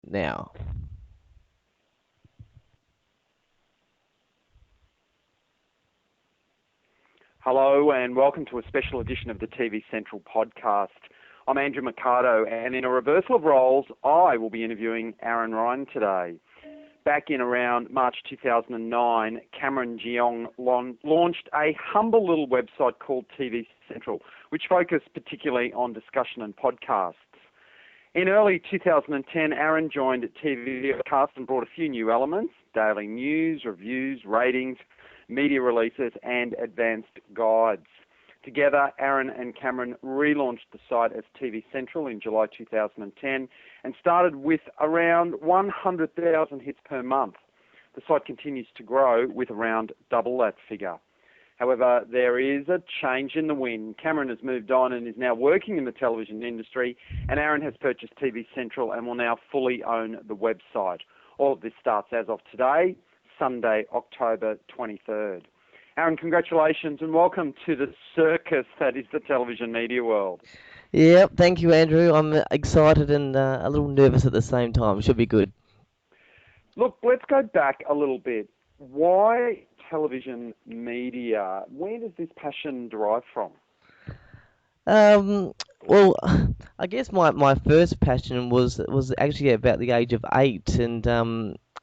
now. Hello and welcome to a special edition of the TV Central podcast. I'm Andrew Mercado, and in a reversal of roles, I will be interviewing Aaron Ryan today. Back in around March 2009, Cameron Jeong launched a humble little website called TV Central, which focused particularly on discussion and podcasts. In early 2010, Aaron joined TVcast and brought a few new elements: daily news, reviews, ratings, media releases, and advanced guides. Together, Aaron and Cameron relaunched the site as TV Central in July 2010 and started with around 100,000 hits per month. The site continues to grow with around double that figure. However, there is a change in the wind. Cameron has moved on and is now working in the television industry, and Aaron has purchased TV Central and will now fully own the website. All of this starts as of today, Sunday, October 23rd. Aaron, congratulations and welcome to the circus that is the television media world. Yep, thank you, Andrew. I'm excited and a little nervous at the same time. Should be good. Look, let's go back a little bit. Why television media? Where does this passion derive from? Well, I guess my first passion was actually about the age of 8, and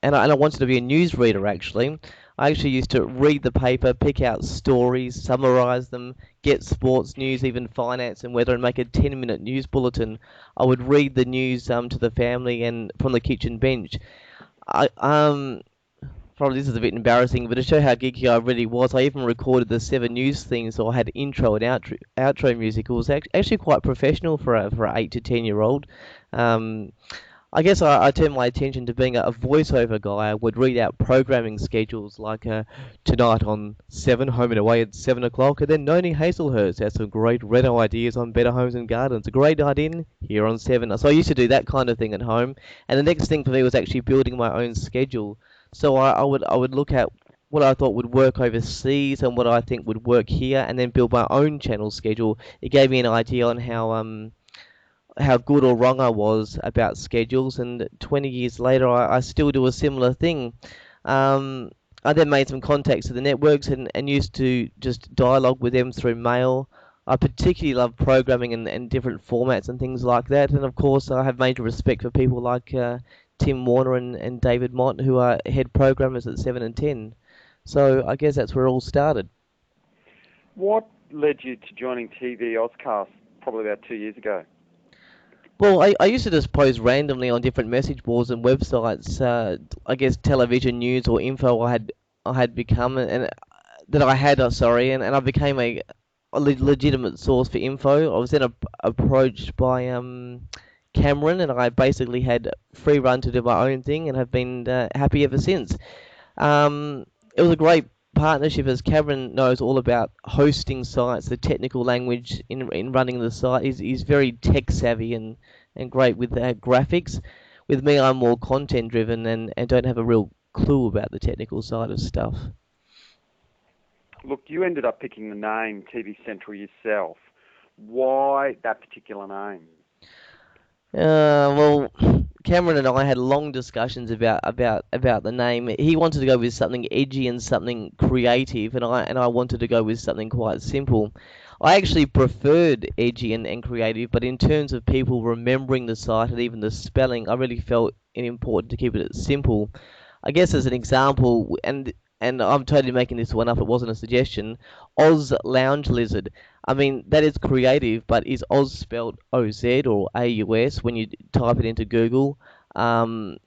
I wanted to be a newsreader actually. I actually used to read the paper, pick out stories, summarize them, get sports news, even finance and weather, and make a 10-minute news bulletin. I would read the news to the family and from the kitchen bench. I Probably this is a bit embarrassing, but to show how geeky I really was, I even recorded the Seven News theme, so I had intro and outro music. It was actually quite professional for a 8 to 10 year old. Um, I guess I turned my attention to being a voiceover guy. I would read out programming schedules like tonight on 7, Home and Away at 7 o'clock, and then Noni Hazelhurst has some great reno ideas on Better Homes and Gardens. A great night in here on 7. So I used to do that kind of thing at home, and the next thing for me was actually building my own schedule. So I would look at what I thought would work overseas and what I think would work here, and then build my own channel schedule. It gave me an idea on how good or wrong I was about schedules, and 20 years later, I still do a similar thing. Um, I then made some contacts to the networks and used to just dialogue with them through mail. I particularly love programming and different formats and things like that. And of course, I have major respect for people like Tim Warner and David Mott, who are head programmers at 7 and 10. So I guess that's where it all started. What led you to joining TV Ozcast probably about 2 years ago? Well, I used to just post randomly on different message boards and websites. I guess television news or info I had become and that I had. Sorry, and I became a legitimate source for info. I was then approached by Cameron, and I basically had free run to do my own thing, and have been happy ever since. Um, it was a great partnership as Cameron knows all about hosting sites, the technical language in running the site. He's very tech savvy and great with graphics. With me, I'm more content driven and don't have a real clue about the technical side of stuff. Look, you ended up picking the name TV Central yourself. Why that particular name? Well, Cameron and I had long discussions about the name. He wanted to go with something edgy and something creative, and I wanted to go with something quite simple. I actually preferred edgy and creative, but in terms of people remembering the site and even the spelling, I really felt it important to keep it simple. I guess as an example, and I'm totally making this one up, it wasn't a suggestion. Oz Lounge Lizard. I mean, that is creative, but is Oz spelled OZ or AUS when you type it into Google? Um,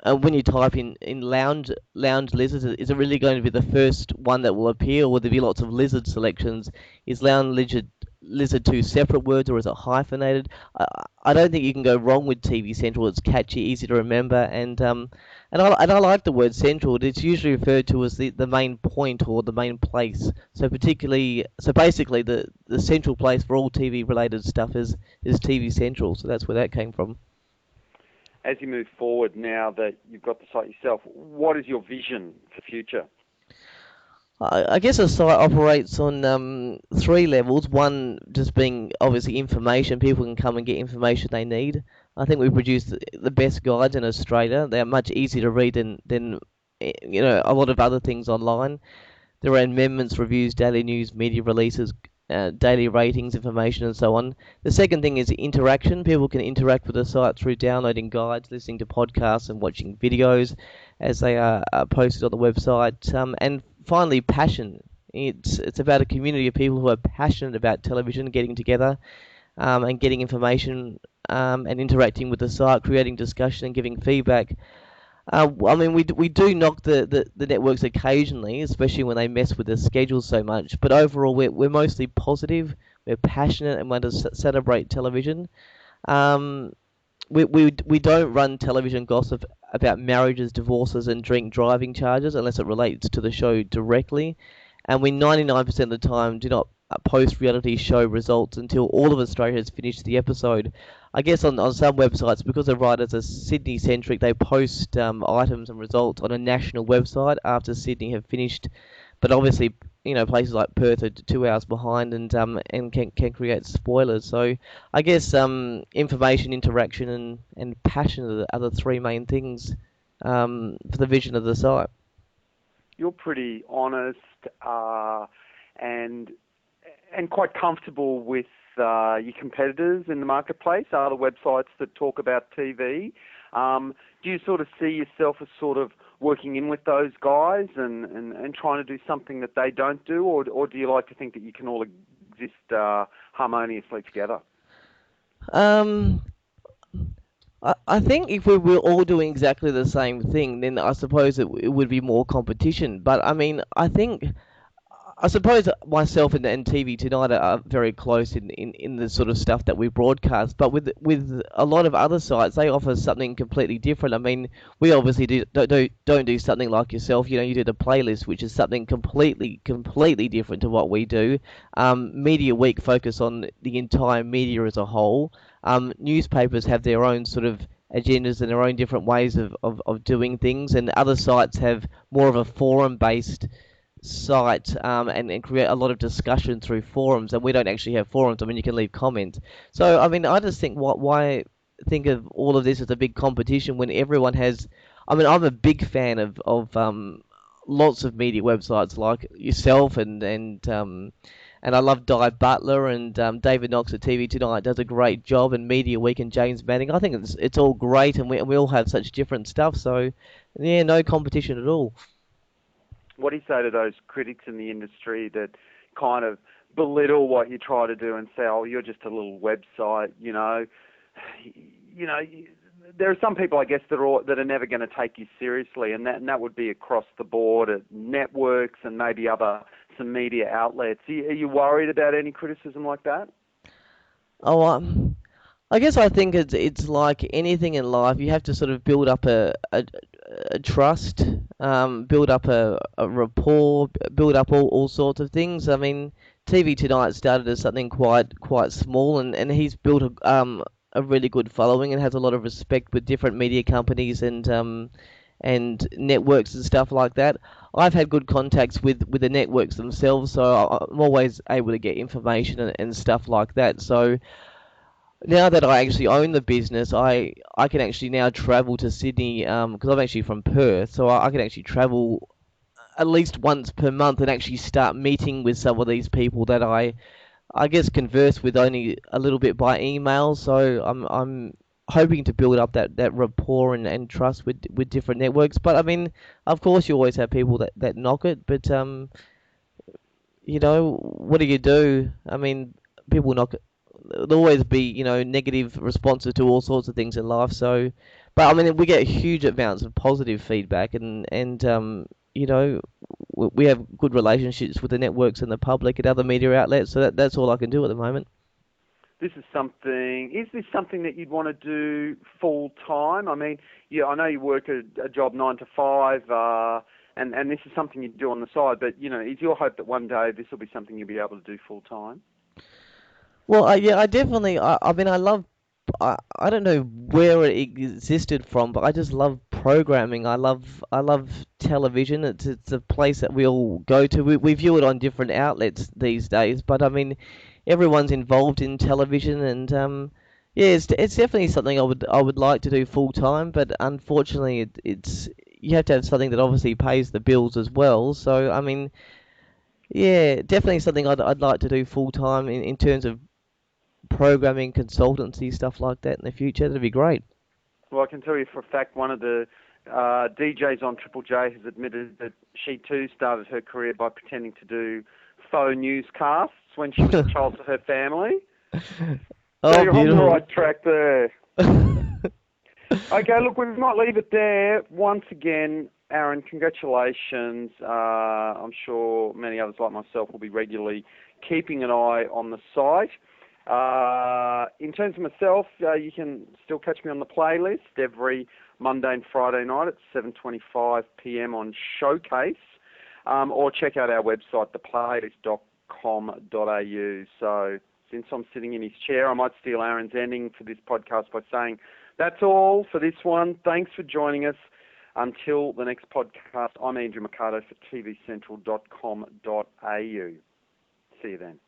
when you type in lounge lizards, is it really going to be the first one that will appear, or will there be lots of lizard selections? Is lizard two separate words, or is it hyphenated? I don't think you can go wrong with TV Central. It's catchy, easy to remember, and I like the word central. It's usually referred to as the main point or the main place. So basically the central place for all TV related stuff is TV Central. So that's where that came from. As you move forward now that you've got the site yourself, what is your vision for the future? I guess a site operates on three levels. One just being obviously information. People can come and get information they need. I think we produce the best guides in Australia. They're much easier to read than a lot of other things online. There are amendments, reviews, daily news, media releases, daily ratings, information, and so on. The second thing is interaction. People can interact with the site through downloading guides, listening to podcasts, and watching videos as they are posted on the website. And finally, passion. It's about a community of people who are passionate about television, getting together and getting information and interacting with the site, creating discussion and giving feedback. I mean, we do knock the networks occasionally, especially when they mess with the schedule so much. But overall, we're mostly positive. We're passionate and want to celebrate television. Um, we don't run television gossip about marriages, divorces, and drink driving charges unless it relates to the show directly. And we 99% of the time do not post reality show results until all of Australia has finished the episode. I guess on some websites, because the writers are Sydney centric, they post items and results on a national website after Sydney have finished. But obviously, places like Perth are 2 hours behind and can create spoilers. So I guess information, interaction, and passion are the three main things for the vision of the site. You're pretty honest and quite comfortable with your competitors in the marketplace, other websites that talk about TV. Do you sort of see yourself as sort of working in with those guys and trying to do something that they don't do, or do you like to think that you can all exist harmoniously together? Um, I think if we were all doing exactly the same thing, then I suppose it would be more competition. But I mean, I suppose myself and TV Tonight are very close in the sort of stuff that we broadcast, but with a lot of other sites, they offer something completely different. I mean, we obviously don't do something like yourself. You did a playlist, which is something completely different to what we do. Media Week focus on the entire media as a whole. Newspapers have their own sort of agendas and their own different ways of doing things, and other sites have more of a forum-based site and create a lot of discussion through forums, and we don't actually have forums. I mean, you can leave comments. So, I mean, I just think why think of all of this as a big competition when everyone has. I mean, I'm a big fan of lots of media websites like yourself and I love Di Butler and David Knox at TV Tonight does a great job, and Media Week and James Manning. I think it's all great, and we all have such different stuff. So, yeah, no competition at all. What do you say to those critics in the industry that kind of belittle what you try to do and say, "Oh, you're just a little website," you know? You know, there are some people, I guess, that are never going to take you seriously, and that would be across the board at networks and maybe some media outlets. Are you worried about any criticism like that? Oh, I guess I think it's like anything in life. You have to sort of build up a trust, build up a rapport, build up all sorts of things. I mean, TV Tonight started as something quite small, and he's built a really good following and has a lot of respect with different media companies and networks and stuff like that. I've had good contacts with the networks themselves, so I'm always able to get information and stuff like that. So now that I actually own the business, I can actually now travel to Sydney because I'm actually from Perth, so I can actually travel at least once per month and actually start meeting with some of these people that I guess converse with only a little bit by email. So I'm hoping to build up that rapport and trust with different networks. But I mean, of course, you always have people that knock it, but what do you do? I mean, people knock it. There'll always be, negative responses to all sorts of things in life. So, but I mean, we get huge amounts of positive feedback, and we have good relationships with the networks and the public and other media outlets. So that's all I can do at the moment. Is this something that you'd want to do full time? I mean, yeah, I know you work a job 9 to 5, and this is something you do on the side, but, is your hope that one day this will be something you'll be able to do full time? Well, yeah, I definitely. I mean, I love. I don't know where it existed from, but I just love programming. I love television. It's a place that we all go to. We view it on different outlets these days, but I mean, everyone's involved in television, and Yeah, it's definitely something I would like to do full time, but unfortunately, it's you have to have something that obviously pays the bills as well. So I mean, yeah, definitely something I'd like to do full time in terms of programming, consultancy, stuff like that in the future. That'd be great. Well, I can tell you for a fact, one of the DJs on Triple J has admitted that she too started her career by pretending to do faux newscasts when she was a child to her family. So Oh, you're on the beautiful. right track there. Okay, look, we might leave it there. Once again, Aaron, congratulations. I'm sure many others like myself will be regularly keeping an eye on the site. In terms of myself, you can still catch me on the playlist every Monday and Friday night at 7:25 p.m. on Showcase, or check out our website, theplaylist.com.au. So since I'm sitting in his chair, I might steal Aaron's ending for this podcast by saying, that's all for this one. Thanks for joining us. Until the next podcast, I'm Andrew Mercado for tvcentral.com.au. See you then.